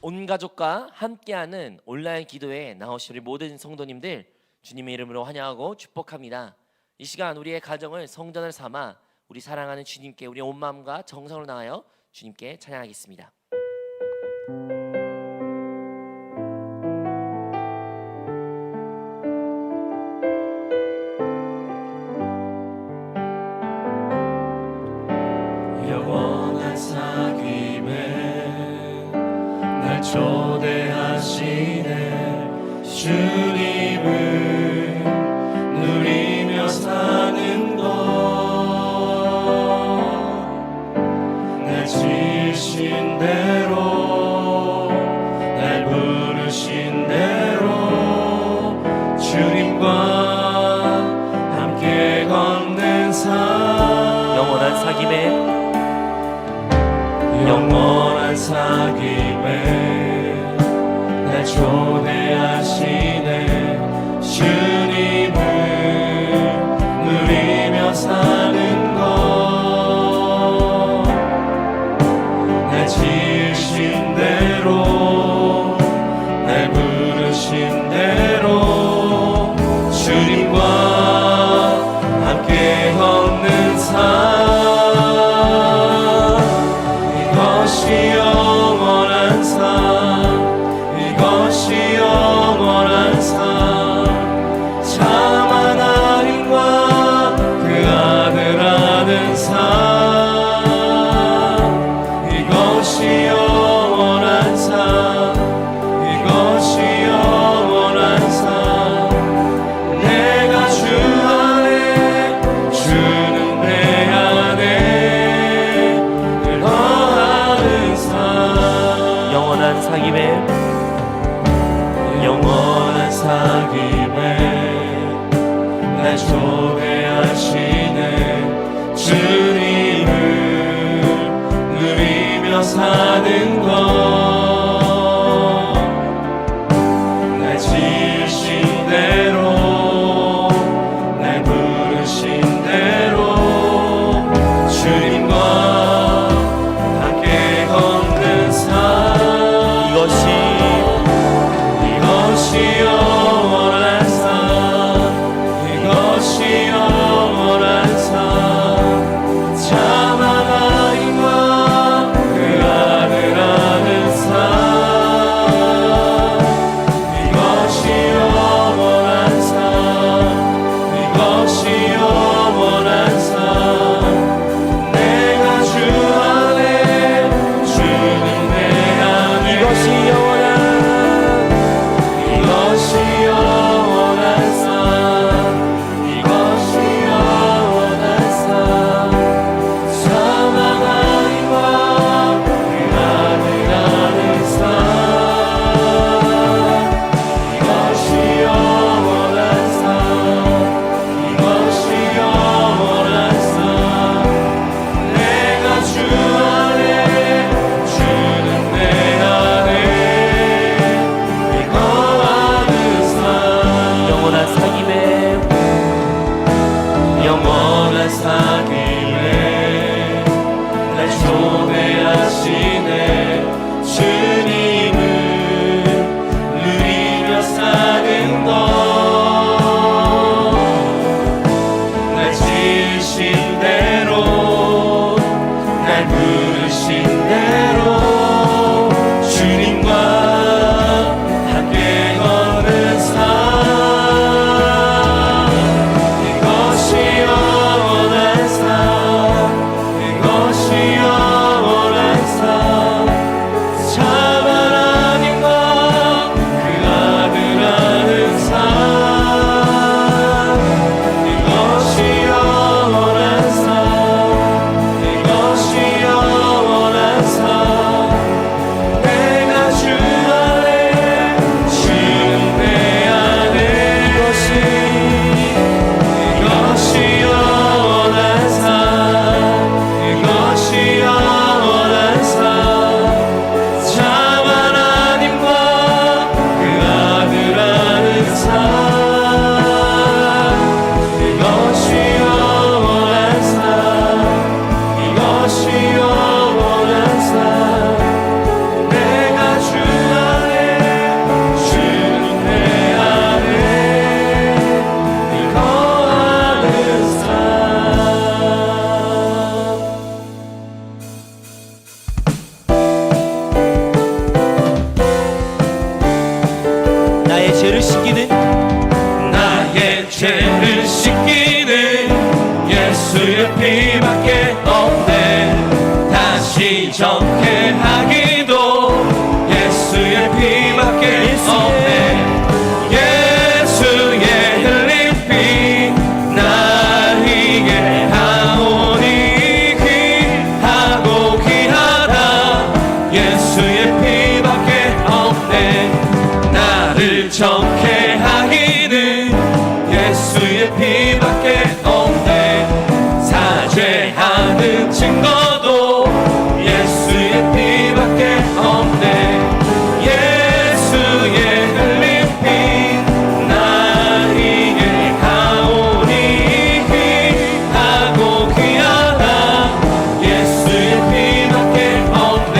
온 가족과 함께하는 온라인 기도에 나오신 우리 모든 성도님들 주님의 이름으로 환영하고 축복합니다. 이 시간 우리의 가정을 성전을 삼아 우리 사랑하는 주님께 우리 온 마음과 정성으로 나아여 주님께 찬양하겠습니다. 영원한 사귐에 날 초대하시네. 주님을 누리며 사는 것, 날 지으신 대로 날 부르신 대로 주님과 함께 걷는 삶. 영원한 사귐에 영원한 사귐에 날 초대하시네. 주님을 누리며 사는 것, 날 지으신 대로 날 부르신 대로 주님과 함께 걷는 삶. 이것이 영원한 삶, 이것이 영원한 삶. 참 하나님과 그 아들 아는 삶. 이것이 영원한 삶, 이것이 영원한 삶. 내가 주 안에 주는 내 안에 영원한 사귐에 영원한 사귐에 날 초대하시네. 주님을 누리며 사는 것, 날 지으신 대로 날 부르신 대로 주님과 함께 걷는 삶. 이것이 영원한 삶, 이것이 영원한 삶. 참 하나님과 그 아들 아는 삶. 죄를 씻기는 나의 죄를 씻기는 예수의 피밖에 없네. 다시 정죄하기도 예수의 피밖에 없네. 예수의 흘린 피 나에게 하오니 귀하고 귀하다. 예수의 피밖에 없네. 나를 정죄하기는 예수의 피밖에 없네. 사죄하는 증거도 예수의 피밖에 없네. 예수의 흘린 피 나에게 하오니 귀하고 귀하다. 예수의 피밖에 없네.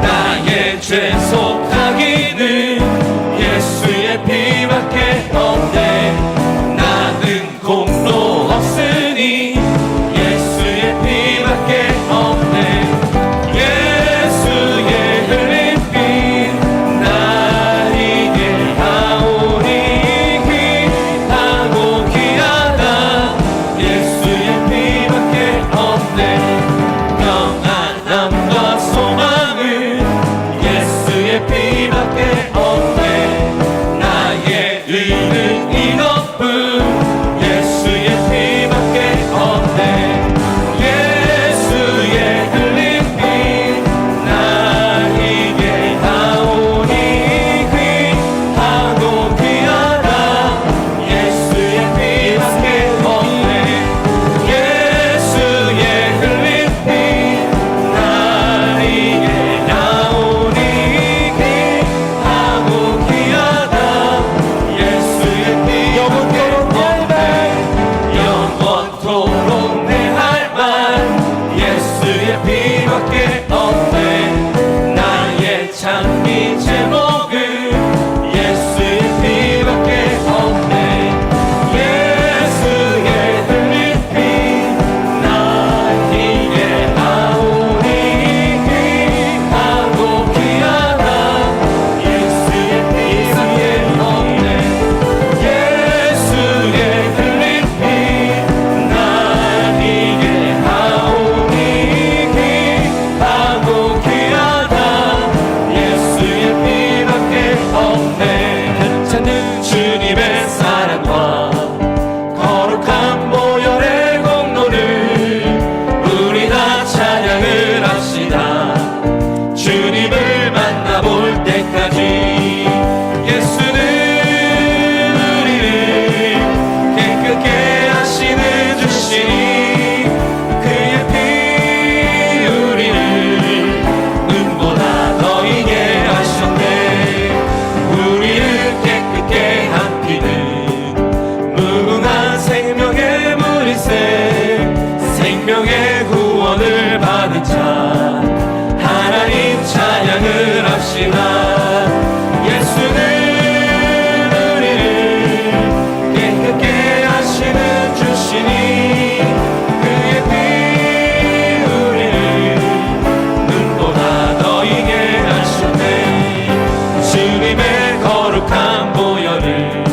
나의 죄 속하기는 예수의 피밖에 없네. 나는 공로 없으니 예수의 피밖에 없네. 예수의 흘린 피 나에게 하오니 귀하고 귀하다. 예수의 피밖에 없네. 평안함과 소망은 예수의 피밖에 없네. 나의 의는 이것뿐 예수의 피밖에 없네. 예수의 흘린 피 나에게 하오니 귀하고 귀하다. 예수의 피밖에 없네. 예수의 흘린 피 나에게 하오니 귀하고 귀하다. 예수의 피밖에 없네. 영원토록 내 할 말 예수의 피밖에 없네. 나의 장미 제목은 예수의 피밖에 없네. 예수의 흘린 피 나에게 하오니 귀하고 귀하다. 예수의 피밖에 없네. 예수의 흘린 피 나에게 하오니 귀하고 귀하다. 예수의 피밖에 없네. 괜찮은 주님의 사랑과 거룩한 보혈의 공로를 우리 다 찬양을 합시다. 주님을 만나볼 때까지 예수는 우리를 깨끗게 하시는 주시니 그의 피 우리를 눈보다 더 이게 하셨네. 우리를 깨끗게 한 피는 무궁한 생명의 물이세. 생명의 구원을 받은 자 하나님 찬양을 합시다. 예수는 우리를 깨끗게 하시는 주시니 그의 피 우리를 눈보다 더 이게 하셨네. 주님의 거룩한 보혈을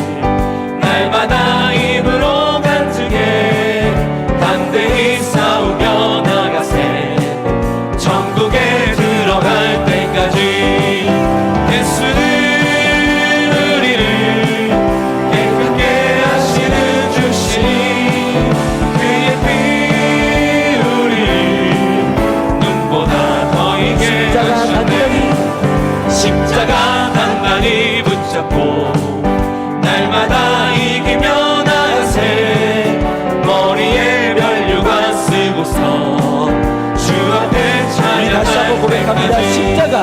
날마다 입으로 간증해 담대히 싸우며 나가세. 천국에 들어갈 때까지 예수는 우리를 깨끗게 하시는 주시니 그의 피 우리를 눈보다 더 이게 하셨네. 십자가 단단히 붙잡고 날마다 이기며 나가세. 머리에 면류관 쓰고서 주 앞에 찬양할 다시 한번 고백합니다. 때까지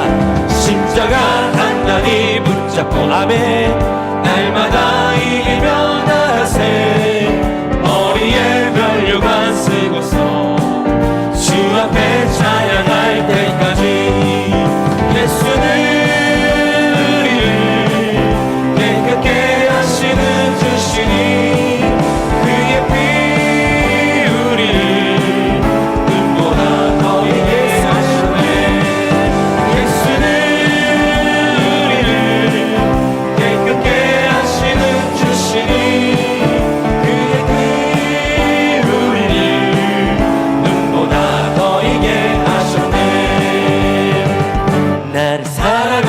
십자가 단단히 붙잡고 아멘. 날마다 이기며 나가세. 머리에 면류관 쓰고서 주 앞에 찬양할 때까지 예수는 우리를 깨끗게 하시는 주시니 그의 피 우리를 눈보다 더 이게 하시네. 예수는 우리를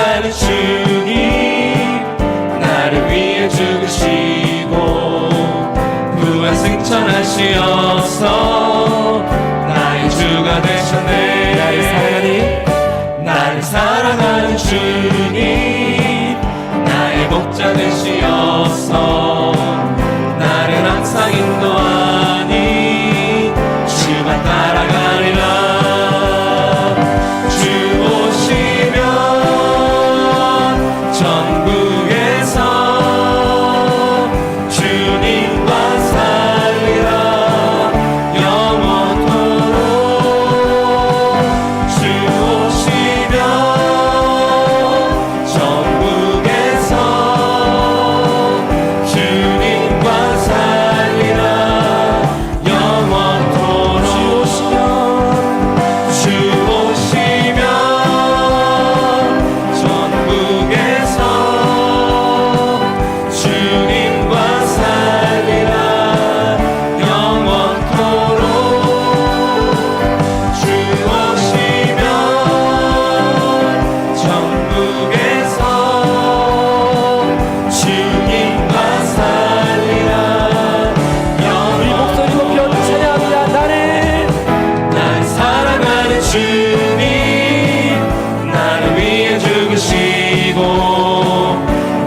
사랑하는 주님 나를 위해 죽으시고 부활 승천하시어서 나의 주가 되셨네. 나를 사랑하는 주님 나의 목자 되시어서 나를 항상 인도하니 주만 따라가리라. 주 오시면 전국에서 주님과 살리라 영원토록. 주 오시면 전국에서 주님과 살리라 영원토록. 주 오시면 전국에서 주님과 살리라 영원토록. 주 오시면 전국에서 주님과 살리라 우리 목소리 높여 찬양합니다. 날 사랑하는 주님 나를 위해 죽으시고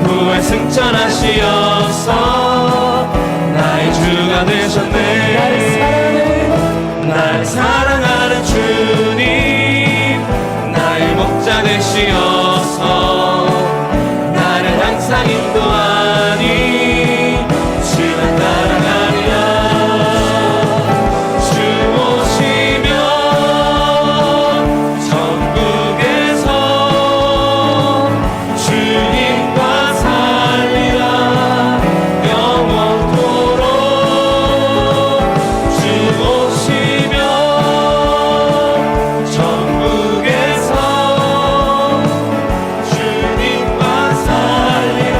부활 승천하시어서 나의 주가 되셨네. 날 사랑하는 주님 나의 목자 되시어서 나를 항상 인도하니 주만 따라가리라. 주 오시면 전국에서 주님과 살리라 영원토록. 주 오시면 전국에서 주님과 살리라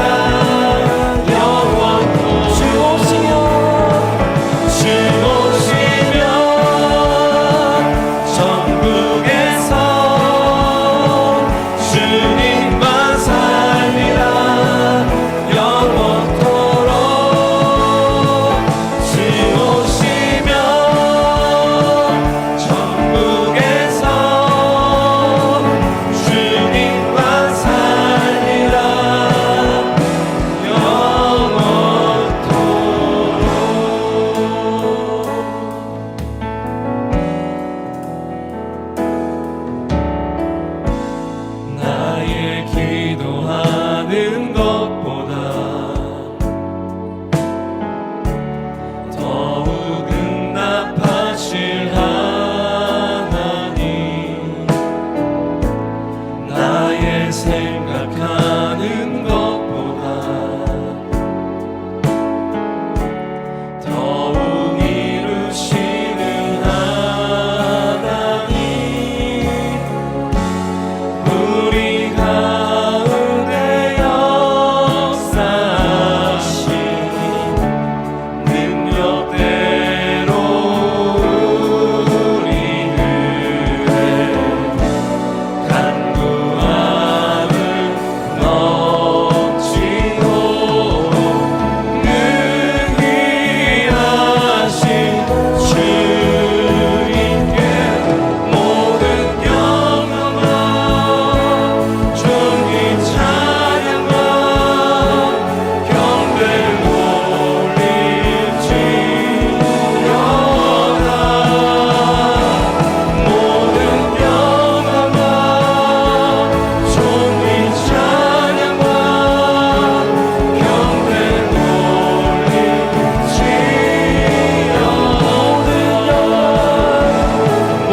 영원토록. 주 오시면 전국에서 주님과 살리라 영원토록. 주 오시면 전국에서 주님과 살리라 영원토록. 나의 기도하는 것보다 더욱 응답하실 하나님 나의 생각하는 것보다 더욱 이루시는 하나님 우리 가운데 역사하신 능력대로 우리들의 간구함을 넘치도록 능히 하신 주님께 모든 영광과 존귀 찬양과 경배를 올릴지어다. 모든 영광과 존귀 찬양과 경배를 올릴지어다.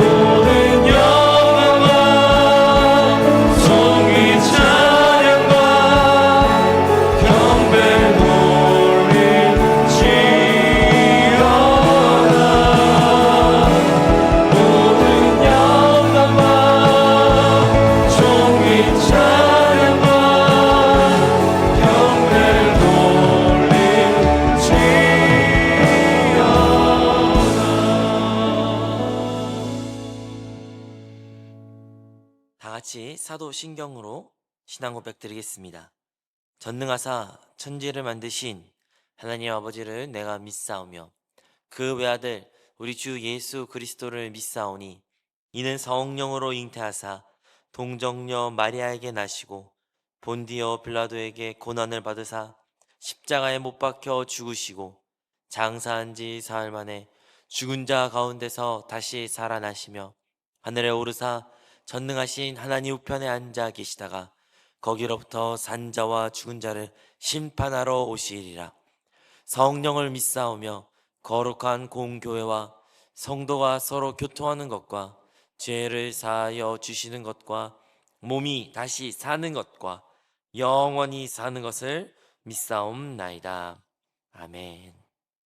모든 영광과 존귀 찬양과 경배를 올릴지어다. 모든 영광과 존귀 찬양과 경배를 올릴지어다. 다 같이 사도신경으로 신앙 고백 드리겠습니다. 전능하사 천지를 만드신 하나님 아버지를 내가 믿사오며 그 외아들 우리 주 예수 그리스도를 믿사오니 이는 성령으로 잉태하사 동정녀 마리아에게 나시고 본디오 빌라도에게 고난을 받으사 십자가에 못 박혀 죽으시고 장사한 지 사흘 만에 죽은 자 가운데서 다시 살아나시며 하늘에 오르사 전능하신 하나님 우편에 앉아 계시다가 거기로부터 산자와 죽은 자를 심판하러 오시리라. 성령을 믿사오며 거룩한 공교회와 성도가 서로 교통하는 것과 죄를 사하여 주시는 것과 몸이 다시 사는 것과 영원히 사는 것을 믿사옵나이다. 아멘.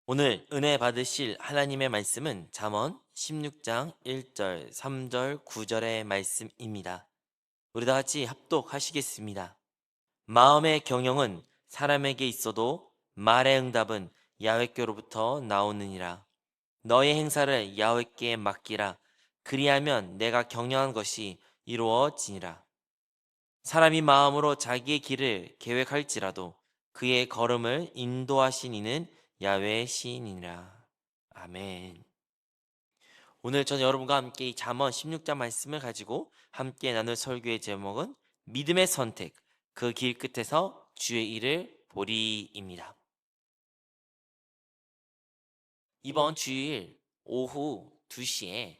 오늘 은혜 받으실 하나님의 말씀은 잠언 16장 1절, 3절, 9절의 말씀입니다. 우리 다 같이 합독하시겠습니다. 마음의 경영은 사람에게 있어도 말의 응답은 야훼께로부터 나오느니라. 너의 행사를 야훼께 맡기라. 그리하면 내가 경영한 것이 이루어지니라. 사람이 마음으로 자기의 길을 계획할지라도 그의 걸음을 인도하신 이는 야훼의 시인이니라. 아멘. 오늘 전 여러분과 함께 이 잠언 16장 말씀을 가지고 함께 나눌 설교의 제목은 믿음의 선택, 그 길 끝에서 주의 일을 보리입니다. 이번 주일 오후 2시에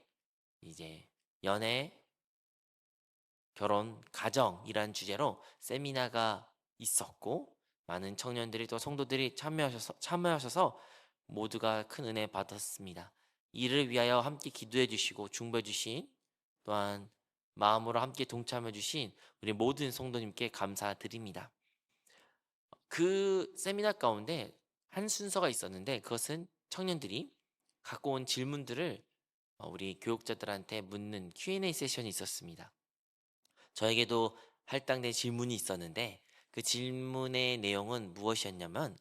이제 연애, 결혼, 가정이란 주제로 세미나가 있었고 많은 청년들이 또 성도들이 참여하셔서 모두가 큰 은혜 받았습니다. 이를 위하여 함께 기도해 주시고 중보해 주신 또한 마음으로 함께 동참해 주신 우리 모든 성도님께 감사드립니다. 그 세미나 가운데 한 순서가 있었는데 그것은 청년들이 갖고 온 질문들을 우리 교육자들한테 묻는 Q&A 세션이 있었습니다. 저에게도 할당된 질문이 있었는데 그 질문의 내용은 무엇이었냐면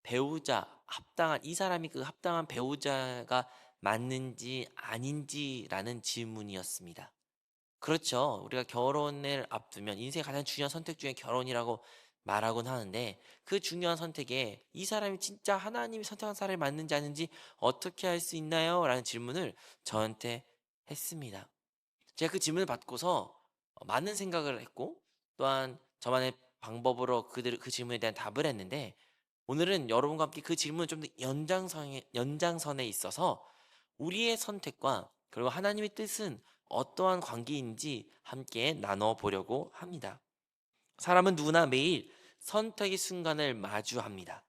배우자 합당한 이 사람이 그 합당한 배우자가 맞는지 아닌지라는 질문이었습니다. 그렇죠. 우리가 결혼을 앞두면 인생의 가장 중요한 선택 중에 결혼이라고 말하곤 하는데 그 중요한 선택에 이 사람이 진짜 하나님이 선택한 사람이 맞는지 아닌지 어떻게 할 수 있나요? 라는 질문을 저한테 했습니다. 제가 그 질문을 받고서 많은 생각을 했고 또한 저만의 방법으로 그 질문에 대한 답을 했는데 오늘은 여러분과 함께 그 질문을 좀 더 연장선에 있어서 우리의 선택과 그리고 하나님의 뜻은 어떠한 관계인지 함께 나눠보려고 합니다. 사람은 누구나 매일 선택의 순간을 마주합니다.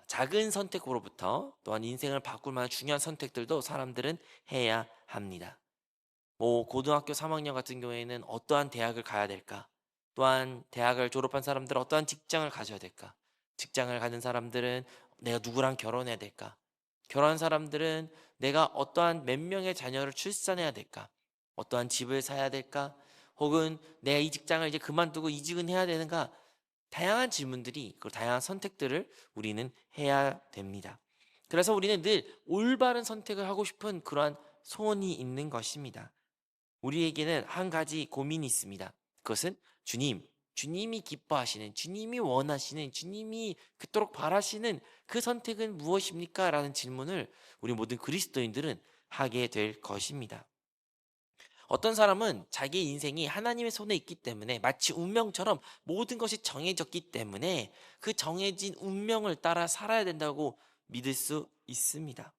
작은 선택으로부터 또한 인생을 바꿀 만한 중요한 선택들도 사람들은 해야 합니다. 고등학교 3학년 같은 경우에는 어떠한 대학을 가야 될까? 또한 대학을 졸업한 사람들은 어떠한 직장을 가져야 될까? 직장을 가진 사람들은 내가 누구랑 결혼해야 될까? 결혼한 사람들은 내가 어떠한 몇 명의 자녀를 출산해야 될까? 어떠한 집을 사야 될까? 혹은 내가 이 직장을 이제 그만두고 이직은 해야 되는가? 다양한 질문들이 그리고 다양한 선택들을 우리는 해야 됩니다. 그래서 우리는 늘 올바른 선택을 하고 싶은 그러한 소원이 있는 것입니다. 우리에게는 한 가지 고민이 있습니다. 그것은 주님이 기뻐하시는, 주님이 원하시는, 주님이 그토록 바라시는 그 선택은 무엇입니까? 라는 질문을 우리 모든 그리스도인들은 하게 될 것입니다. 어떤 사람은 자기 인생이 하나님의 손에 있기 때문에 마치 운명처럼 모든 것이 정해졌기 때문에 그 정해진 운명을 따라 살아야 된다고 믿을 수 있습니다.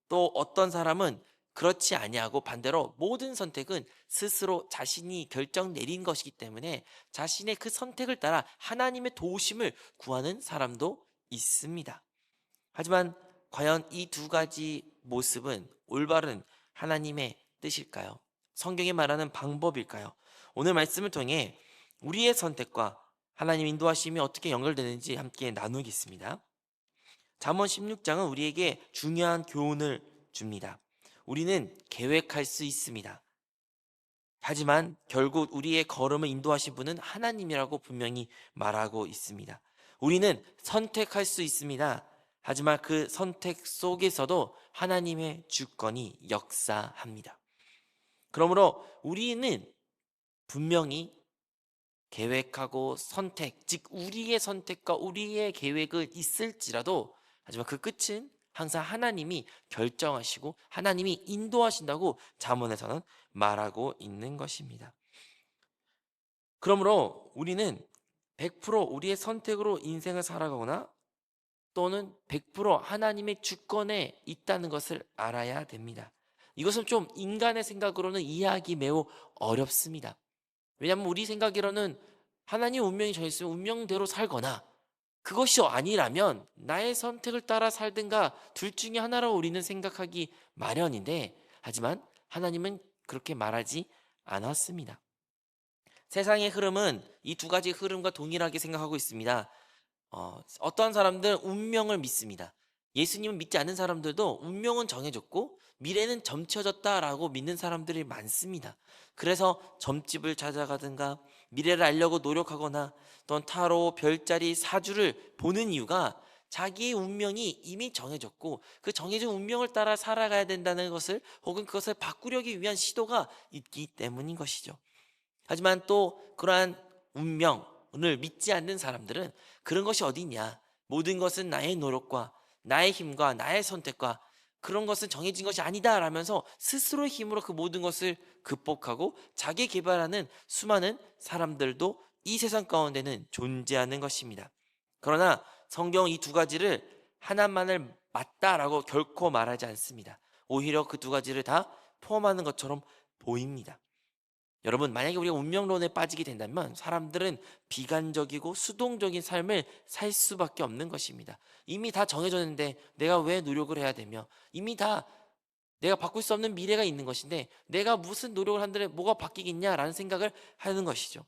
또 어떤 사람은 그렇지 아니하고 반대로 모든 선택은 스스로 자신이 결정 내린 것이기 때문에 자신의 그 선택을 따라 하나님의 도우심을 구하는 사람도 있습니다. 하지만 과연 이 두 가지 모습은 올바른 하나님의 뜻일까요? 성경이 말하는 방법일까요? 오늘 말씀을 통해 우리의 선택과 하나님 인도하심이 어떻게 연결되는지 함께 나누겠습니다. 잠언 16장은 우리에게 중요한 교훈을 줍니다. 우리는 계획할 수 있습니다. 하지만 결국 우리의 걸음을 인도하신 분은 하나님이라고 분명히 말하고 있습니다. 우리는 선택할 수 있습니다. 하지만 그 선택 속에서도 하나님의 주권이 역사합니다. 그러므로 우리는 분명히 계획하고 선택, 즉 우리의 선택과 우리의 계획은 있을지라도, 하지만 그 끝은 항상 하나님이 결정하시고 하나님이 인도하신다고 잠언에서는 말하고 있는 것입니다. 그러므로 우리는 100% 우리의 선택으로 인생을 살아가거나 또는 100% 하나님의 주권에 있다는 것을 알아야 됩니다. 이것은 좀 인간의 생각으로는 이해하기 매우 어렵습니다. 왜냐하면 우리 생각으로는 하나님 운명이 정했으면 운명대로 살거나, 그것이 아니라면 나의 선택을 따라 살든가 둘 중에 하나라고 우리는 생각하기 마련인데, 하지만 하나님은 그렇게 말하지 않았습니다. 세상의 흐름은 이 두 가지 흐름과 동일하게 생각하고 있습니다. 어떠한 사람들은 운명을 믿습니다. 예수님을 믿지 않는 사람들도 운명은 정해졌고 미래는 점쳐졌다라고 믿는 사람들이 많습니다. 그래서 점집을 찾아가든가 미래를 알려고 노력하거나 또는 타로, 별자리, 사주를 보는 이유가 자기의 운명이 이미 정해졌고 그 정해진 운명을 따라 살아가야 된다는 것을, 혹은 그것을 바꾸려기 위한 시도가 있기 때문인 것이죠. 하지만 또 그러한 운명을 믿지 않는 사람들은 그런 것이 어디 있냐, 모든 것은 나의 노력과 나의 힘과 나의 선택과 그런 것은 정해진 것이 아니다 라면서 스스로의 힘으로 그 모든 것을 극복하고 자기 개발하는 수많은 사람들도 이 세상 가운데는 존재하는 것입니다. 그러나 성경은 이 두 가지를 하나만을 맞다라고 결코 말하지 않습니다. 오히려 그 두 가지를 다 포함하는 것처럼 보입니다. 여러분, 만약에 우리가 운명론에 빠지게 된다면 사람들은 비관적이고 수동적인 삶을 살 수밖에 없는 것입니다. 이미 다 정해졌는데 내가 왜 노력을 해야 되며, 이미 다 내가 바꿀 수 없는 미래가 있는 것인데 내가 무슨 노력을 한다면 뭐가 바뀌겠냐라는 생각을 하는 것이죠.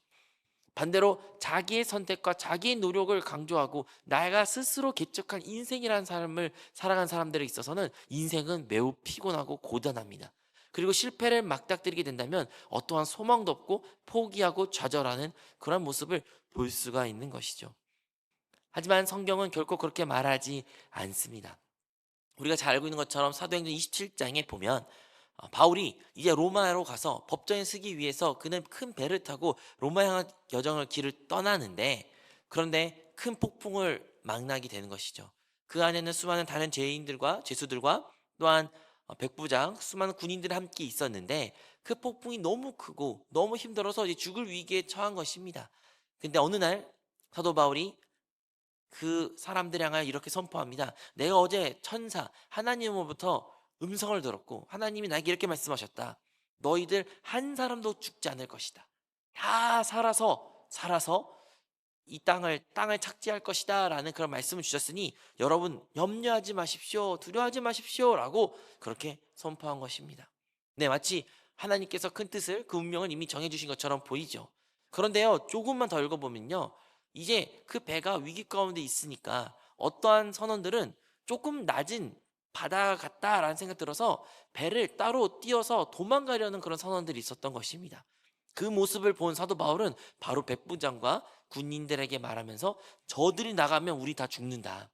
반대로 자기의 선택과 자기의 노력을 강조하고 내가 스스로 개척한 인생이라는 삶을 살아간 사람들에 있어서는 인생은 매우 피곤하고 고단합니다. 그리고 실패를 맞닥뜨리게 된다면 어떠한 소망도 없고 포기하고 좌절하는 그런 모습을 볼 수가 있는 것이죠. 하지만 성경은 결코 그렇게 말하지 않습니다. 우리가 잘 알고 있는 것처럼 사도행전 27장에 보면 바울이 이제 로마로 가서 법정에 서기 위해서 그는 큰 배를 타고 로마 향한 여정을 길을 떠나는데, 그런데 큰 폭풍을 망라하게 되는 것이죠. 그 안에는 수많은 다른 죄인들과 죄수들과 또한 백부장, 수많은 군인들이 함께 있었는데 그 폭풍이 너무 크고 너무 힘들어서 이제 죽을 위기에 처한 것입니다. 근데 어느 날 사도 바울이 그 사람들 향하여 이렇게 선포합니다. 내가 어제 천사 하나님으로부터 음성을 들었고 하나님이 나에게 이렇게 말씀하셨다. 너희들 한 사람도 죽지 않을 것이다. 다 살아서 이 땅을 착지할 것이다 라는 그런 말씀을 주셨으니 여러분 염려하지 마십시오, 두려워하지 마십시오 라고 그렇게 선포한 것입니다. 네, 마치 하나님께서 큰 뜻을, 그 운명을 이미 정해주신 것처럼 보이죠. 그런데요, 조금만 더 읽어보면요, 이제 그 배가 위기 가운데 있으니까 어떠한 선원들은 조금 낮은 바다 같다라는 생각 들어서 배를 따로 띄어서 도망가려는 그런 선원들이 있었던 것입니다. 그 모습을 본 사도 바울은 바로 백부장과 군인들에게 말하면서 저들이 나가면 우리 다 죽는다.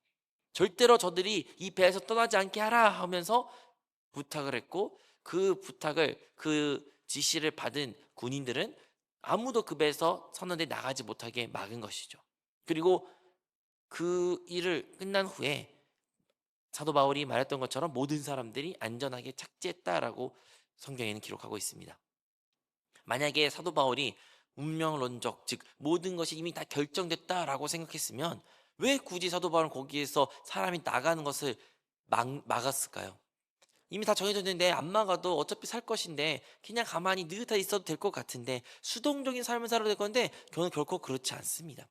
절대로 저들이 이 배에서 떠나지 않게 하라 하면서 부탁을 했고, 그 지시를 받은 군인들은 아무도 그 배에서 선원들이 나가지 못하게 막은 것이죠. 그리고 그 일을 끝난 후에 사도 바울이 말했던 것처럼 모든 사람들이 안전하게 착지했다라고 성경에는 기록하고 있습니다. 만약에 사도 바울이 운명론적, 즉 모든 것이 이미 다 결정됐다라고 생각했으면 왜 굳이 사도 바울은 거기에서 사람이 나가는 것을 막았을까요? 이미 다 정해졌는데 안 막아도 어차피 살 것인데 그냥 가만히 느긋하게 있어도 될 것 같은데, 수동적인 삶을 살아야 될 건데 저는 결코 그렇지 않습니다.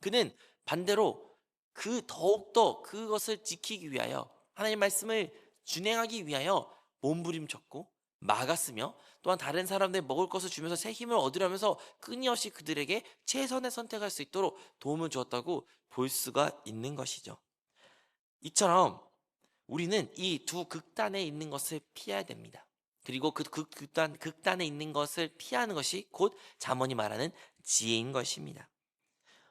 그는 반대로 더욱더 그것을 지키기 위하여, 하나님의 말씀을 준행하기 위하여 몸부림쳤고 막았으며, 또한 다른 사람들 먹을 것을 주면서 새 힘을 얻으려면서 끊임없이 그들에게 최선의 선택할 수 있도록 도움을 주었다고 볼 수가 있는 것이죠. 이처럼 우리는 이 두 극단에 있는 것을 피해야 됩니다. 그리고 그 극단에 있는 것을 피하는 것이 곧 잠언이 말하는 지혜인 것입니다.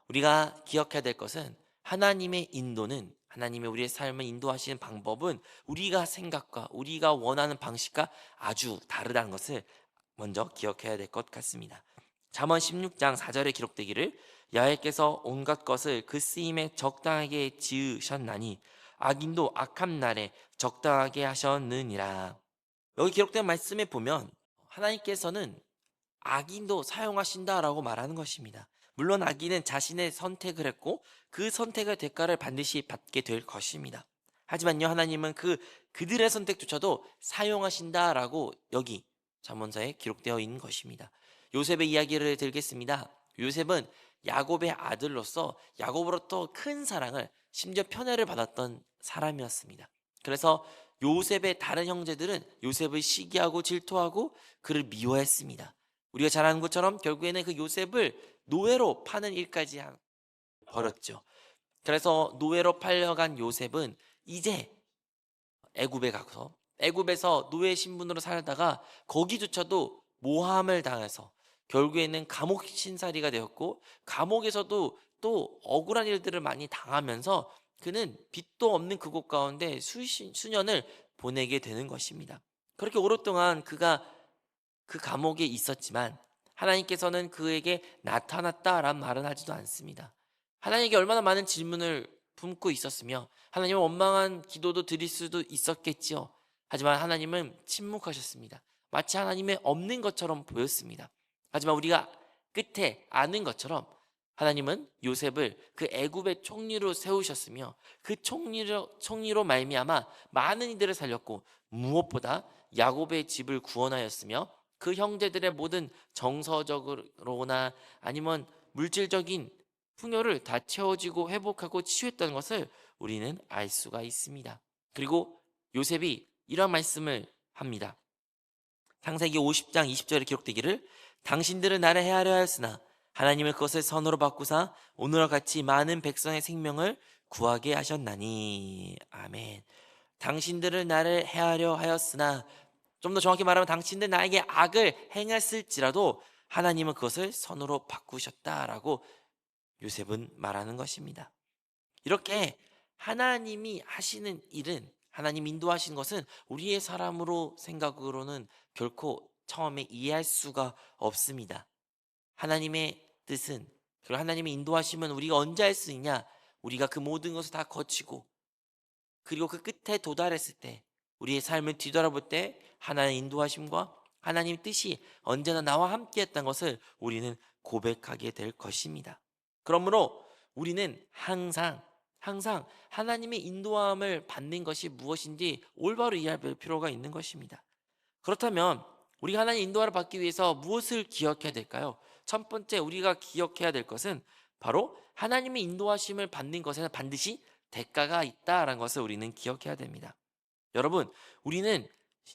우리가 기억해야 될 것은 하나님의 인도는, 하나님의 우리의 삶을 인도하시는 방법은 우리가 생각과 우리가 원하는 방식과 아주 다르다는 것을 먼저 기억해야 될 것 같습니다. 잠언 16장 4절에 기록되기를 여호와께서 온갖 것을 그 쓰임에 적당하게 지으셨나니 악인도 악한 날에 적당하게 하셨느니라. 여기 기록된 말씀에 보면 하나님께서는 악인도 사용하신다라고 말하는 것입니다. 물론 악인은 자신의 선택을 했고 그 선택의 대가를 반드시 받게 될 것입니다. 하지만요, 하나님은 그들의 선택조차도 사용하신다라고 여기 잠언서에 기록되어 있는 것입니다. 요셉의 이야기를 들겠습니다. 요셉은 야곱의 아들로서 야곱으로부터 큰 사랑을, 심지어 편애를 받았던 사람이었습니다. 그래서 요셉의 다른 형제들은 요셉을 시기하고 질투하고 그를 미워했습니다. 우리가 잘 아는 것처럼 결국에는 그 요셉을 노예로 파는 일까지 벌였죠. 그래서 노예로 팔려간 요셉은 이제 애굽에 가서 애굽에서 노예 신분으로 살다가 거기조차도 모함을 당해서 결국에는 감옥 신살이가 되었고, 감옥에서도 또 억울한 일들을 많이 당하면서 그는 빚도 없는 그곳 가운데 수년을 보내게 되는 것입니다. 그렇게 오랫동안 그가 그 감옥에 있었지만 하나님께서는 그에게 나타났다라는 말은 하지도 않습니다. 하나님께 얼마나 많은 질문을 품고 있었으며 하나님은 원망한 기도도 드릴 수도 있었겠지요. 하지만 하나님은 침묵하셨습니다. 마치 하나님의 없는 것처럼 보였습니다. 하지만 우리가 끝에 아는 것처럼 하나님은 요셉을 그 애굽의 총리로 세우셨으며 그 총리로 말미암아 많은 이들을 살렸고, 무엇보다 야곱의 집을 구원하였으며 그 형제들의 모든 정서적으로나 아니면 물질적인 풍요를 다 채워지고 회복하고 치유했다는 것을 우리는 알 수가 있습니다. 그리고 요셉이 이런 말씀을 합니다. 창세기 50장 20절에 기록되기를 당신들은 나를 해하려 하였으나 하나님은 그것을 선으로 바꾸사 오늘과 같이 많은 백성의 생명을 구하게 하셨나니. 아멘. 당신들을 나를 해하려 하였으나, 좀 더 정확히 말하면 당신들 나에게 악을 행했을지라도 하나님은 그것을 선으로 바꾸셨다라고 요셉은 말하는 것입니다. 이렇게 하나님이 하시는 일은, 하나님 인도하시는 것은 우리의 사람으로 생각으로는 결코 처음에 이해할 수가 없습니다. 하나님의 뜻은, 그리고 하나님의 인도하심은 우리가 언제 할 수 있냐? 우리가 그 모든 것을 다 거치고 그리고 그 끝에 도달했을 때, 우리의 삶을 뒤돌아볼 때 하나님의 인도하심과 하나님의 뜻이 언제나 나와 함께 했던 것을 우리는 고백하게 될 것입니다. 그러므로 우리는 항상 하나님의 인도함을 받는 것이 무엇인지 올바로 이해할 필요가 있는 것입니다. 그렇다면 우리가 하나님 인도함을 받기 위해서 무엇을 기억해야 될까요? 첫 번째 우리가 기억해야 될 것은 바로 하나님의 인도하심을 받는 것에는 반드시 대가가 있다라는 것을 우리는 기억해야 됩니다. 여러분, 우리는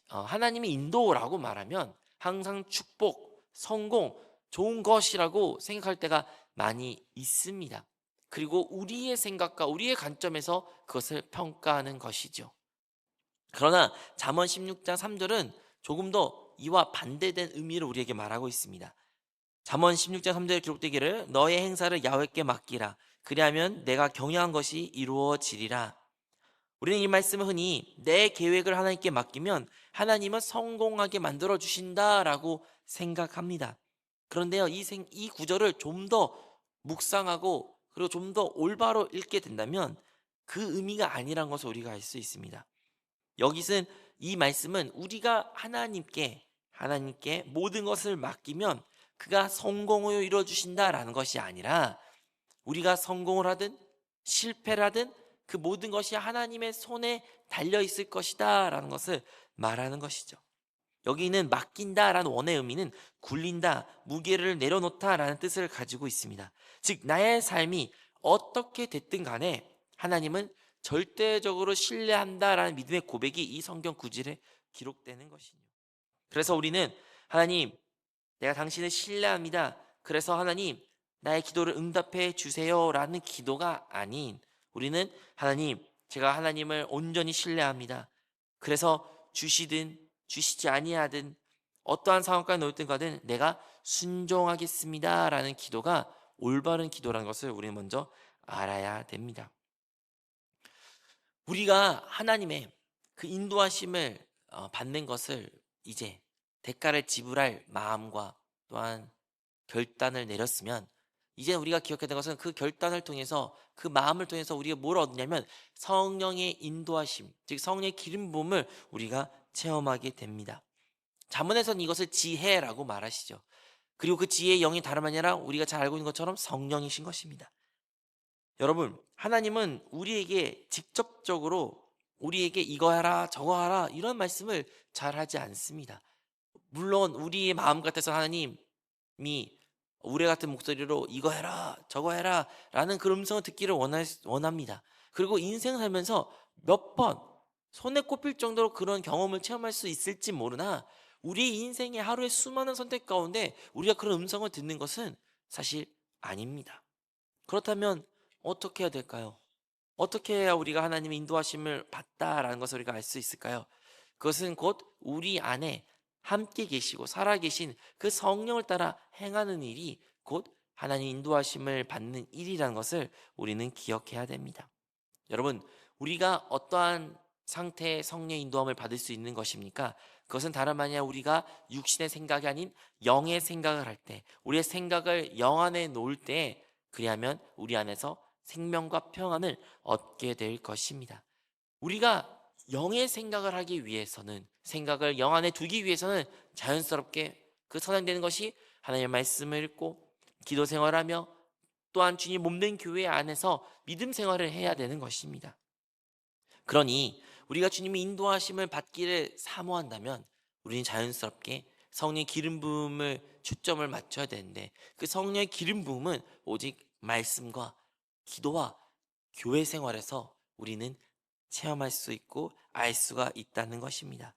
하나님의 인도라고 말하면 항상 축복, 성공, 좋은 것이라고 생각할 때가 많이 있습니다. 그리고 우리의 생각과 우리의 관점에서 그것을 평가하는 것이죠. 그러나 잠언 16장 3절은 조금 더 이와 반대된 의미를 우리에게 말하고 있습니다. 잠언 16장 3절에 기록되기를 너의 행사를 야훼께 맡기라. 그리하면 내가 경영한 것이 이루어지리라. 우리는 이 말씀을 흔히 내 계획을 하나님께 맡기면 하나님은 성공하게 만들어 주신다라고 생각합니다. 그런데요, 이 구절을 좀 더 묵상하고 그리고 좀 더 올바로 읽게 된다면 그 의미가 아니란 것을 우리가 알 수 있습니다. 여기서는 이 말씀은 우리가 하나님께 모든 것을 맡기면 그가 성공을 이루어 주신다라는 것이 아니라, 우리가 성공을 하든 실패를 하든 그 모든 것이 하나님의 손에 달려 있을 것이다 라는 것을 말하는 것이죠. 여기 있는 맡긴다라는 원의 의미는 굴린다, 무게를 내려놓다 라는 뜻을 가지고 있습니다. 즉 나의 삶이 어떻게 됐든 간에 하나님은 절대적으로 신뢰한다라는 믿음의 고백이 이 성경 구절에 기록되는 것이죠. 그래서 우리는 하나님, 내가 당신을 신뢰합니다. 그래서 하나님, 나의 기도를 응답해 주세요 라는 기도가 아닌, 우리는 하나님, 제가 하나님을 온전히 신뢰합니다. 그래서 주시든 주시지 아니하든 어떠한 상황까지 놓였든 가든 내가 순종하겠습니다 라는 기도가 올바른 기도라는 것을 우리는 먼저 알아야 됩니다. 우리가 하나님의 그 인도하심을 받는 것을 이제 대가를 지불할 마음과 또한 결단을 내렸으면 이제 우리가 기억해야 되는 것은 그 결단을 통해서 그 마음을 통해서 우리가 뭘 얻냐면 성령의 인도하심, 즉 성령의 기름 부음을 우리가 체험하게 됩니다. 잠언에서는 이것을 지혜라고 말하시죠. 그리고 그 지혜의 영이 다름 아니라 우리가 잘 알고 있는 것처럼 성령이신 것입니다. 여러분, 하나님은 우리에게 직접적으로 우리에게 이거 하라 저거 하라 이런 말씀을 잘 하지 않습니다. 물론 우리의 마음 같아서 하나님이 우레 같은 목소리로 이거 해라 저거 해라 라는 그 음성을 듣기를 원합니다. 그리고 인생 살면서 몇 번 손에 꼽힐 정도로 그런 경험을 체험할 수 있을지 모르나 우리 인생의 하루의 수많은 선택 가운데 우리가 그런 음성을 듣는 것은 사실 아닙니다. 그렇다면 어떻게 해야 될까요? 어떻게 해야 우리가 하나님의 인도하심을 받다라는 것을 우리가 알 수 있을까요? 그것은 곧 우리 안에 함께 계시고 살아계신 그 성령을 따라 행하는 일이 곧 하나님 인도하심을 받는 일이라는 것을 우리는 기억해야 됩니다. 여러분, 우리가 어떠한 상태의 성령의 인도함을 받을 수 있는 것입니까? 그것은 다름 아니라 우리가 육신의 생각이 아닌 영의 생각을 할 때, 우리의 생각을 영 안에 놓을 때, 그리하면 우리 안에서 생명과 평안을 얻게 될 것입니다. 우리가 영의 생각을 하기 위해서는, 생각을 영 안에 두기 위해서는 자연스럽게 그 선행되는 것이 하나님의 말씀을 읽고 기도 생활하며 또한 주님 몸된 교회 안에서 믿음 생활을 해야 되는 것입니다. 그러니 우리가 주님의 인도하심을 받기를 사모한다면 우리는 자연스럽게 성령의 기름 부음을 초점을 맞춰야 되는데, 그 성령의 기름 부음은 오직 말씀과 기도와 교회 생활에서 우리는 체험할 수 있고 알 수가 있다는 것입니다.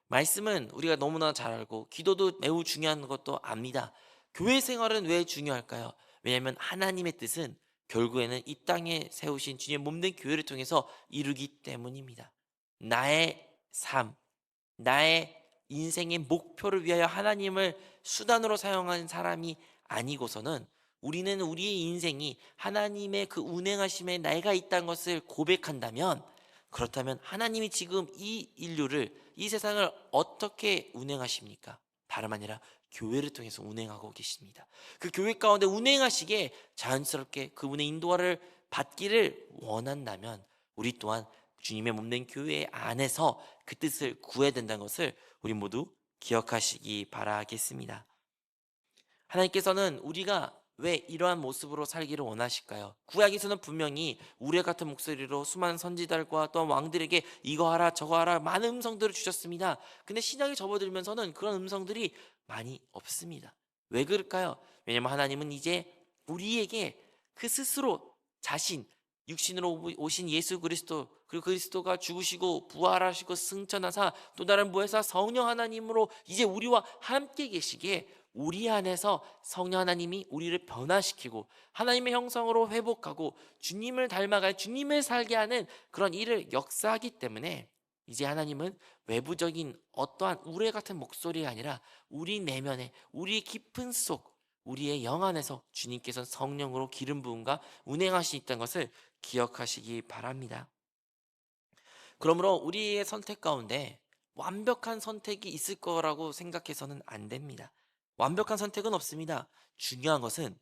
말씀은 우리가 너무나 잘 알고 기도도 매우 중요한 것도 압니다. 교회 생활은 왜 중요할까요? 왜냐하면 하나님의 뜻은 결국에는 이 땅에 세우신 주님의 몸된 교회를 통해서 이루기 때문입니다. 나의 삶, 나의 인생의 목표를 위하여 하나님을 수단으로 사용한 사람이 아니고서는 우리는 우리의 인생이 하나님의 그 운행하심에 나이가 있다는 것을 고백한다면, 그렇다면 하나님이 지금 이 인류를, 이 세상을 어떻게 운행하십니까? 다름 아니라 교회를 통해서 운행하고 계십니다. 그 교회 가운데 운행하시기에 자연스럽게 그분의 인도를 받기를 원한다면 우리 또한 주님의 몸된 교회 안에서 그 뜻을 구해야 된다는 것을 우리 모두 기억하시기 바라겠습니다. 하나님께서는 우리가 왜 이러한 모습으로 살기를 원하실까요? 구약에서는 분명히 우레 같은 목소리로 수많은 선지자들과 또 왕들에게 이거 하라 저거 하라 많은 음성들을 주셨습니다. 근데 신약에 접어들면서는 그런 음성들이 많이 없습니다. 왜 그럴까요? 왜냐하면 하나님은 이제 우리에게 그 스스로 자신, 육신으로 오신 예수 그리스도, 그리고 그리스도가 죽으시고 부활하시고 승천하사 또 다른 부에서 성령 하나님으로 이제 우리와 함께 계시기에 우리 안에서 성령 하나님이 우리를 변화시키고 하나님의 형상으로 회복하고 주님을 닮아갈, 주님을 살게 하는 그런 일을 역사하기 때문에 이제 하나님은 외부적인 어떠한 우레 같은 목소리가 아니라 우리 내면에, 우리 깊은 속, 우리의 영 안에서 주님께서 성령으로 기름 부음과 운행하시 있다는 것을 기억하시기 바랍니다. 그러므로 우리의 선택 가운데 완벽한 선택이 있을 거라고 생각해서는 안 됩니다. 완벽한 선택은 없습니다. 중요한 것은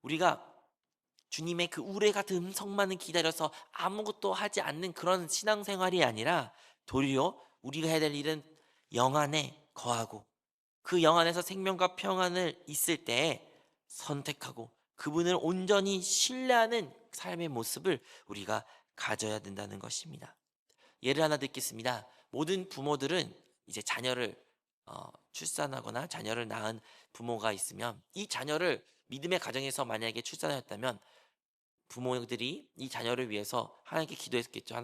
우리가 주님의 그 우레 같은 음성만을 기다려서 아무것도 하지 않는 그런 신앙생활이 아니라 도리어 우리가 해야 될 일은 영 안에 거하고 그 영 안에서 생명과 평안을 있을 때 선택하고 그분을 온전히 신뢰하는 삶의 모습을 우리가 가져야 된다는 것입니다. 예를 하나 듣겠습니다. 모든 부모들은 이제 자녀를 출산하거나 자녀를 낳은 부모가 있으면 이 자녀를 믿음의 가정에서 만약에 출산하였다면 부모들이 이 자녀를 위해서 하나님께 기도했겠죠.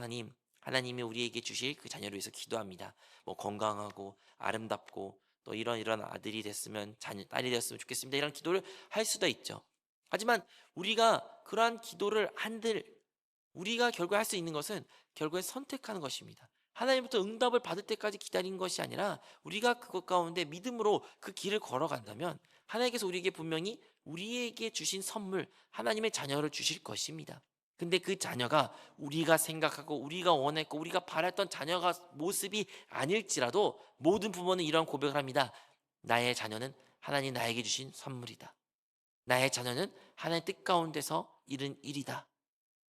하나님이 우리에게 주실 그 자녀를 위해서 기도합니다. 뭐 건강하고 아름답고 또 이런 아들이 됐으면 딸이 됐으면 좋겠습니다. 이런 기도를 할 수도 있죠. 하지만 우리가 그러한 기도를 한들 우리가 결국 할 수 있는 것은 결국에 선택하는 것입니다. 하나님부터 응답을 받을 때까지 기다린 것이 아니라 우리가 그것 가운데 믿음으로 그 길을 걸어간다면 하나님께서 우리에게 분명히 우리에게 주신 선물, 하나님의 자녀를 주실 것입니다. 근데 그 자녀가 우리가 생각하고 우리가 원했고 우리가 바랐던 자녀가 모습이 아닐지라도 모든 부모는 이런 고백을 합니다. 나의 자녀는 하나님 나에게 주신 선물이다. 나의 자녀는 하나님의 뜻 가운데서 이룬 일이다.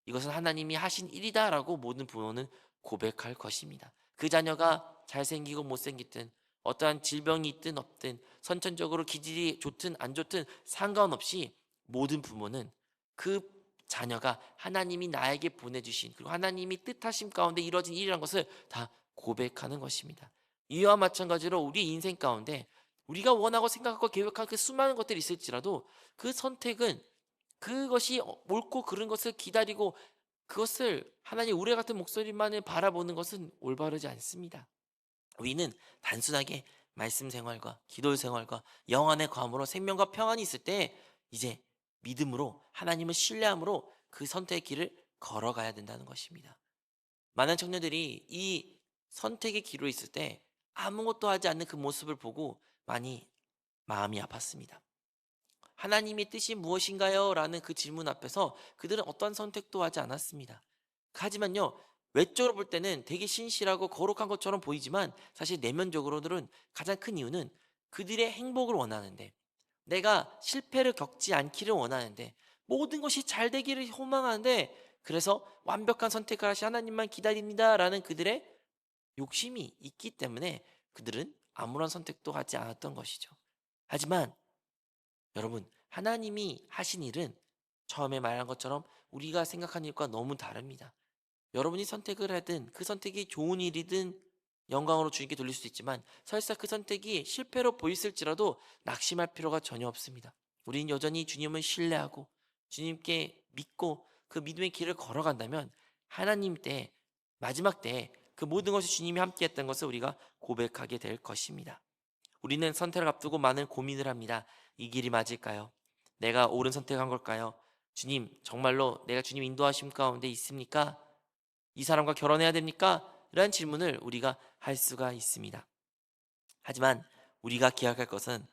이것은 하나님이 하신 일이다라고 모든 부모는 고백할 것입니다. 그 자녀가 잘생기고 못생기든 어떠한 질병이 있든 없든 선천적으로 기질이 좋든 안 좋든 상관없이 모든 부모는 그 자녀가 하나님이 나에게 보내주신 그리고 하나님이 뜻하심 가운데 이루어진 일이라는 것을 다 고백하는 것입니다. 이와 마찬가지로 우리 인생 가운데 우리가 원하고 생각하고 계획한 그 수많은 것들이 있을지라도 그 선택은 그것이 옳고 그른 것을 기다리고 그것을 하나님 우레 같은 목소리만을 바라보는 것은 올바르지 않습니다. 우리는 단순하게 말씀 생활과 기도 생활과 영안의 과음으로 생명과 평안이 있을 때 이제 믿음으로 하나님을 신뢰함으로 그 선택의 길을 걸어가야 된다는 것입니다. 많은 청년들이 이 선택의 길로 있을 때 아무것도 하지 않는 그 모습을 보고 많이 마음이 아팠습니다. 하나님의 뜻이 무엇인가요? 라는 그 질문 앞에서 그들은 어떠한 선택도 하지 않았습니다. 하지만요, 외적으로 볼 때는 되게 신실하고 거룩한 것처럼 보이지만 사실 내면적으로는 가장 큰 이유는 그들의 행복을 원하는데, 내가 실패를 겪지 않기를 원하는데, 모든 것이 잘 되기를 소망하는데, 그래서 완벽한 선택을 하신 하나님만 기다립니다 라는 그들의 욕심이 있기 때문에 그들은 아무런 선택도 하지 않았던 것이죠. 하지만 여러분, 하나님이 하신 일은 처음에 말한 것처럼 우리가 생각한 일과 너무 다릅니다. 여러분이 선택을 하든 그 선택이 좋은 일이든 영광으로 주님께 돌릴 수 있지만 설사 그 선택이 실패로 보였을지라도 낙심할 필요가 전혀 없습니다. 우리는 여전히 주님을 신뢰하고 주님께 믿고 그 믿음의 길을 걸어간다면 하나님 때 마지막 때에 그 모든 것이 주님이 함께했던 것을 우리가 고백하게 될 것입니다. 우리는 선택을 앞두고 많은 고민을 합니다. 이 길이 맞을까요? 내가 옳은 선택한 걸까요? 주님, 정말로 내가 주님 인도하심 가운데 있습니까? 이 사람과 결혼해야 됩니까? 이런 질문을 우리가 할 수가 있습니다. 하지만 우리가 기억할 것은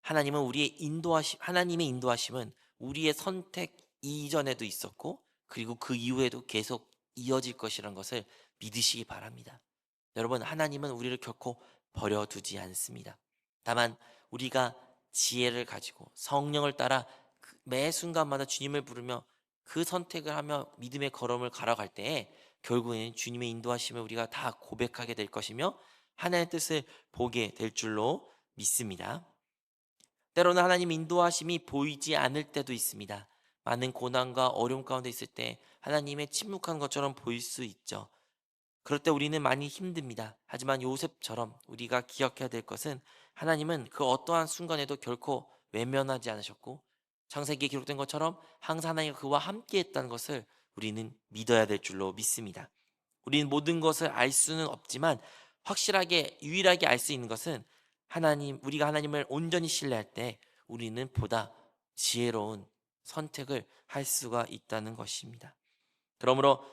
하나님의 인도하심은 우리의 선택 이전에도 있었고 그리고 그 이후에도 계속 이어질 것이라는 것을 믿으시기 바랍니다. 여러분, 하나님은 우리를 결코 버려두지 않습니다. 다만 우리가 지혜를 가지고 성령을 따라 매 순간마다 주님을 부르며 그 선택을 하며 믿음의 걸음을 걸어갈 때에 결국에는 주님의 인도하심을 우리가 다 고백하게 될 것이며 하나님의 뜻을 보게 될 줄로 믿습니다. 때로는 하나님 인도하심이 보이지 않을 때도 있습니다. 많은 고난과 어려움 가운데 있을 때 하나님의 침묵한 것처럼 보일 수 있죠. 그럴 때 우리는 많이 힘듭니다. 하지만 요셉처럼 우리가 기억해야 될 것은 하나님은 그 어떠한 순간에도 결코 외면하지 않으셨고 창세기에 기록된 것처럼 항상 하나님이 그와 함께 했다는 것을 우리는 믿어야 될 줄로 믿습니다. 우리는 모든 것을 알 수는 없지만 확실하게 유일하게 알 수 있는 것은 우리가 하나님을 온전히 신뢰할 때 우리는 보다 지혜로운 선택을 할 수가 있다는 것입니다. 그러므로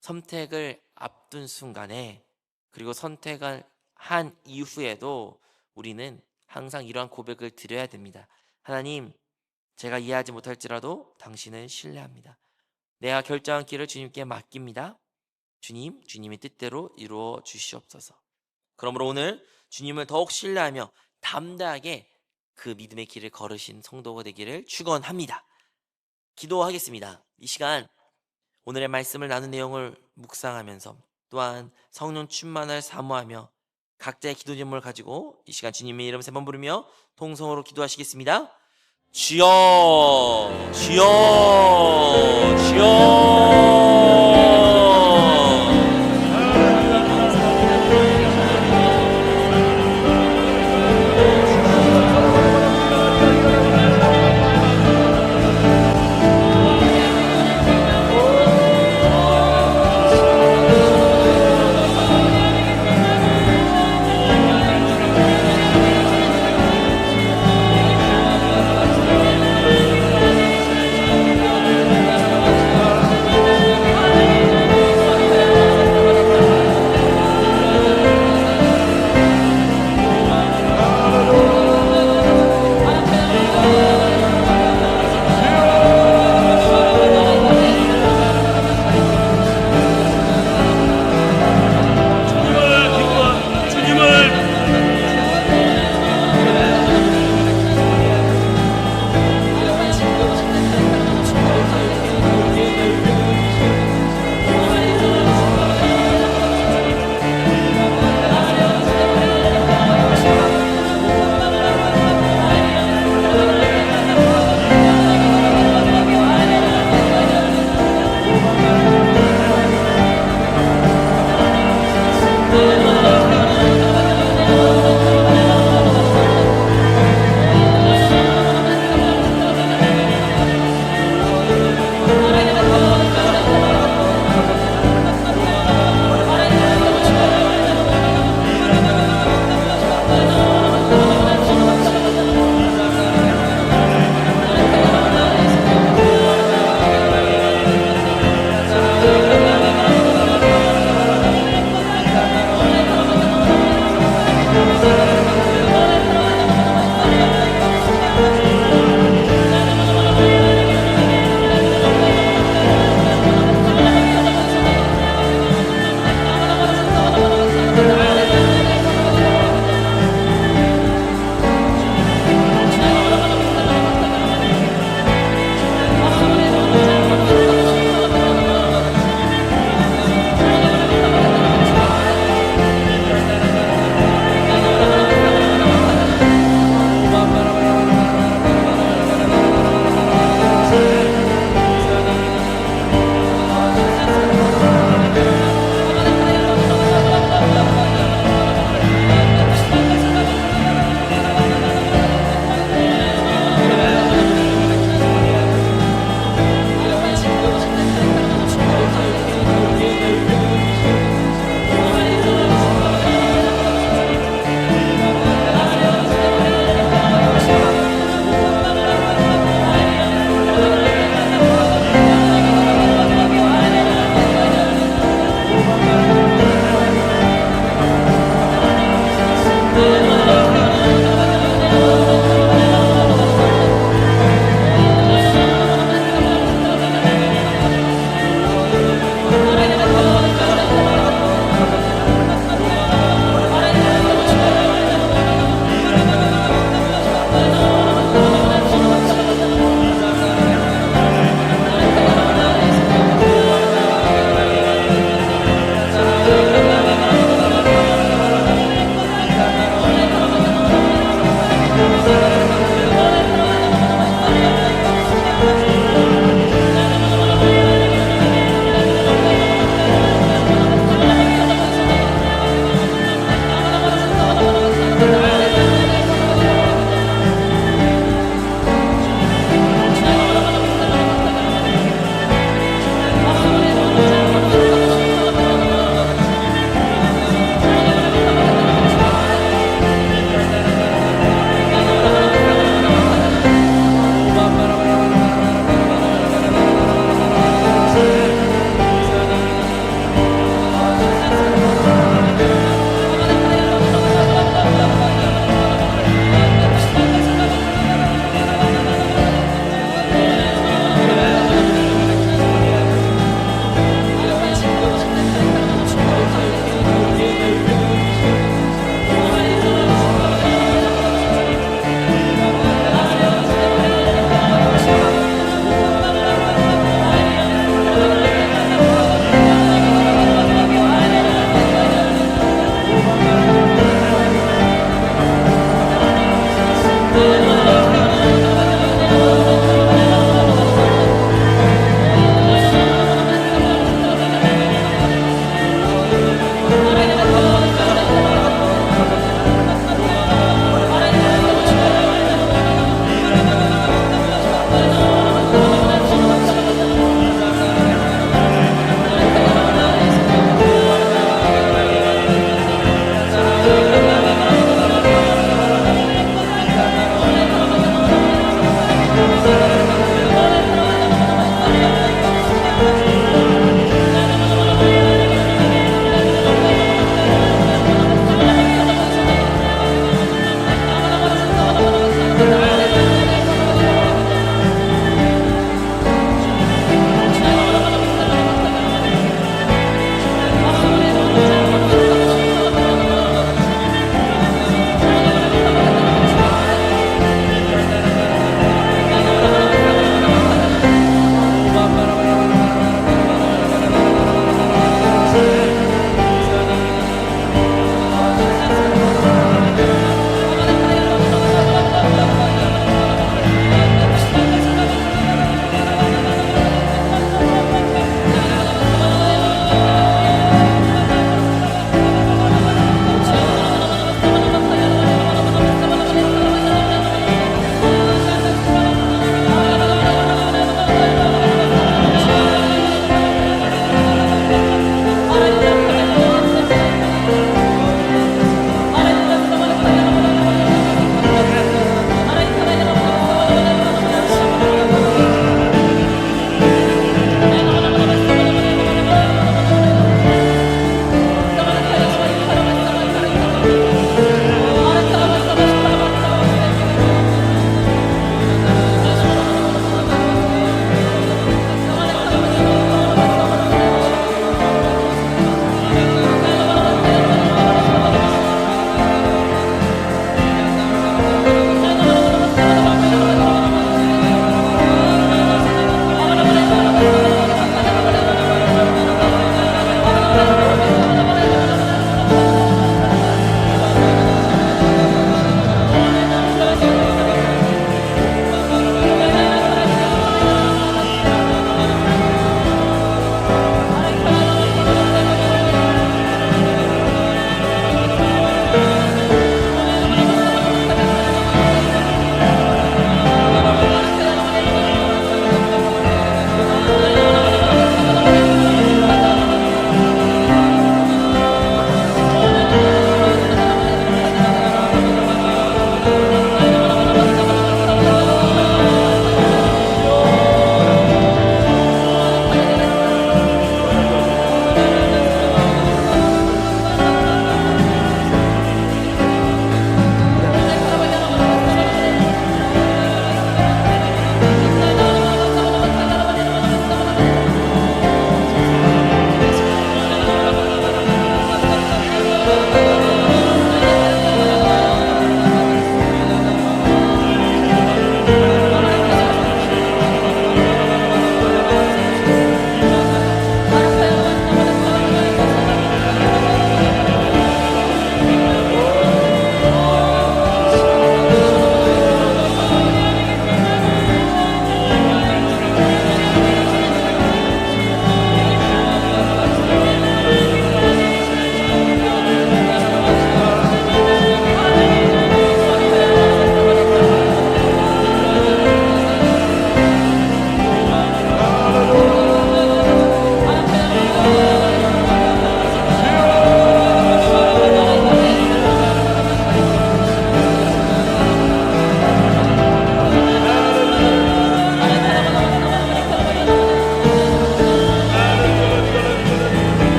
선택을 앞둔 순간에 그리고 선택을 한 이후에도 우리는 항상 이러한 고백을 드려야 됩니다. 하나님, 제가 이해하지 못할지라도 당신을 신뢰합니다. 내가 결정한 길을 주님께 맡깁니다. 주님, 주님의 뜻대로 이루어 주시옵소서. 그러므로 오늘 주님을 더욱 신뢰하며 담대하게 그 믿음의 길을 걸으신 성도가 되기를 축원합니다. 기도하겠습니다. 이 시간 오늘의 말씀을 나눈 내용을 묵상하면서 또한 성령 충만을 사모하며 각자의 기도 제목을 가지고 이 시간 주님의 이름 3번 부르며 통성으로 기도하시겠습니다. 주여, 주여, 주여.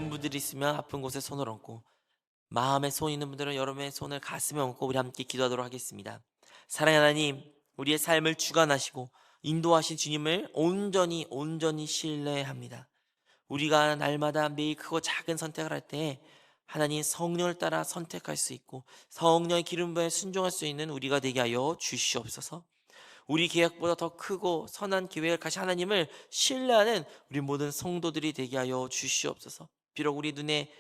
아픈 분들이 있으면 아픈 곳에 손을 얹고, 마음에 손 있는 분들은 여러분의 손을 가슴에 얹고 우리 함께 기도하도록 하겠습니다. 사랑하는 하나님, 우리의 삶을 주관하시고 인도하신 주님을 온전히 신뢰합니다. 우리가 날마다 매일 크고 작은 선택을 할 때 하나님 성령을 따라 선택할 수 있고 성령의 기름 부음에 순종할 수 있는 우리가 되게 하여 주시옵소서. 우리 계획보다 더 크고 선한 계획을 가신 하나님을 신뢰하는 우리 모든 성도들이 되게 하여 주시옵소서. 비록 우리 눈에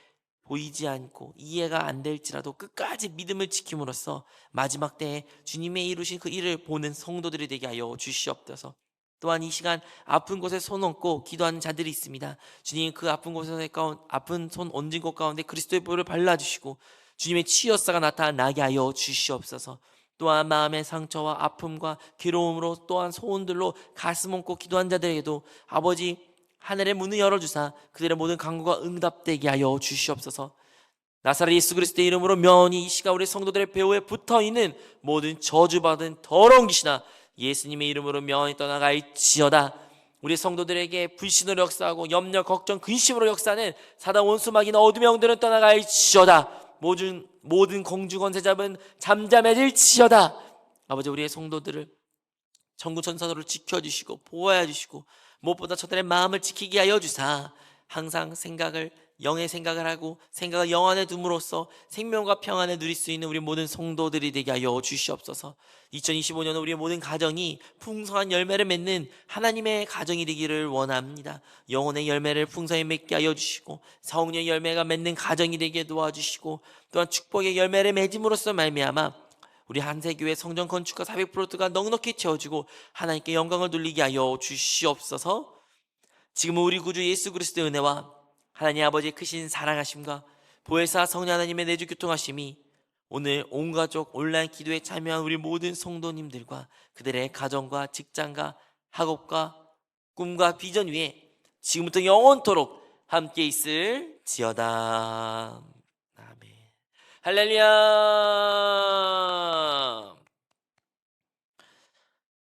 보이지 않고 이해가 안 될지라도 끝까지 믿음을 지킴으로써 마지막 때에 주님의 이루신 그 일을 보는 성도들이 되게 하여 주시옵소서. 또한 이 시간 아픈 곳에 손 얹고 기도하는 자들이 있습니다. 주님, 그 아픈 손 얹은 곳 가운데 그리스도의 보혈을 발라주시고 주님의 치유 역사가 나타나게 하여 주시옵소서. 또한 마음의 상처와 아픔과 괴로움으로 또한 소원들로 가슴 얹고 기도한 자들에게도 아버지 하늘의 문을 열어주사 그들의 모든 간구가 응답되게 하여 주시옵소서. 나사렛 예수 그리스도의 이름으로 면이 이 시간 우리 성도들의 배후에 붙어있는 모든 저주받은 더러운 귀신아, 예수님의 이름으로 면이 떠나갈지어다. 우리 성도들에게 불신으로 역사하고 염려, 걱정, 근심으로 역사하는 사단 원수 마귀나 어둠의 영들은 떠나갈지어다. 모든 공주 권세 잡은 잠잠해질지어다. 아버지, 우리의 성도들을 천군 천사들을 지켜주시고 보호하여 주시고 무엇보다 저들의 마음을 지키게 하여 주사 항상 영의 생각을 하고 생각을 영 안에 둠으로써 생명과 평안을 누릴 수 있는 우리 모든 성도들이 되게 하여 주시옵소서. 2025년은 우리의 모든 가정이 풍성한 열매를 맺는 하나님의 가정이 되기를 원합니다. 영혼의 열매를 풍성히 맺게 하여 주시고 성령의 열매가 맺는 가정이 되게 도와주시고 또한 축복의 열매를 맺음으로써 말미암아 우리 한세교회 성전 건축과 400%가 넉넉히 채워지고 하나님께 영광을 돌리게 하여 주시옵소서. 지금 우리 구주 예수 그리스도의 은혜와 하나님 아버지의 크신 사랑하심과 보혜사 성령 하나님의 내주 교통하심이 오늘 온 가족 온라인 기도에 참여한 우리 모든 성도님들과 그들의 가정과 직장과 학업과 꿈과 비전 위에 지금부터 영원토록 함께 있을지어다. 아멘. 할렐루야.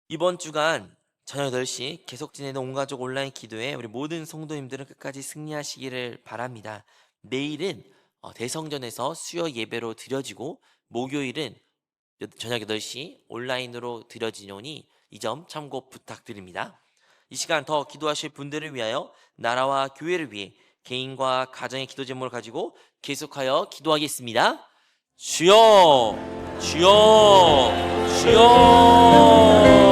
이번 주간 저녁 8시 계속 지내는 온가족 온라인 기도에 우리 모든 성도님들은 끝까지 승리하시기를 바랍니다. 내일은 대성전에서 수요 예배로 드려지고 목요일은 저녁 8시 온라인으로 드려지노니 이 점 참고 부탁드립니다. 이 시간 더 기도하실 분들을 위하여 나라와 교회를 위해 개인과 가정의 기도 제목을 가지고 계속하여 기도하겠습니다. 주여 주여 주여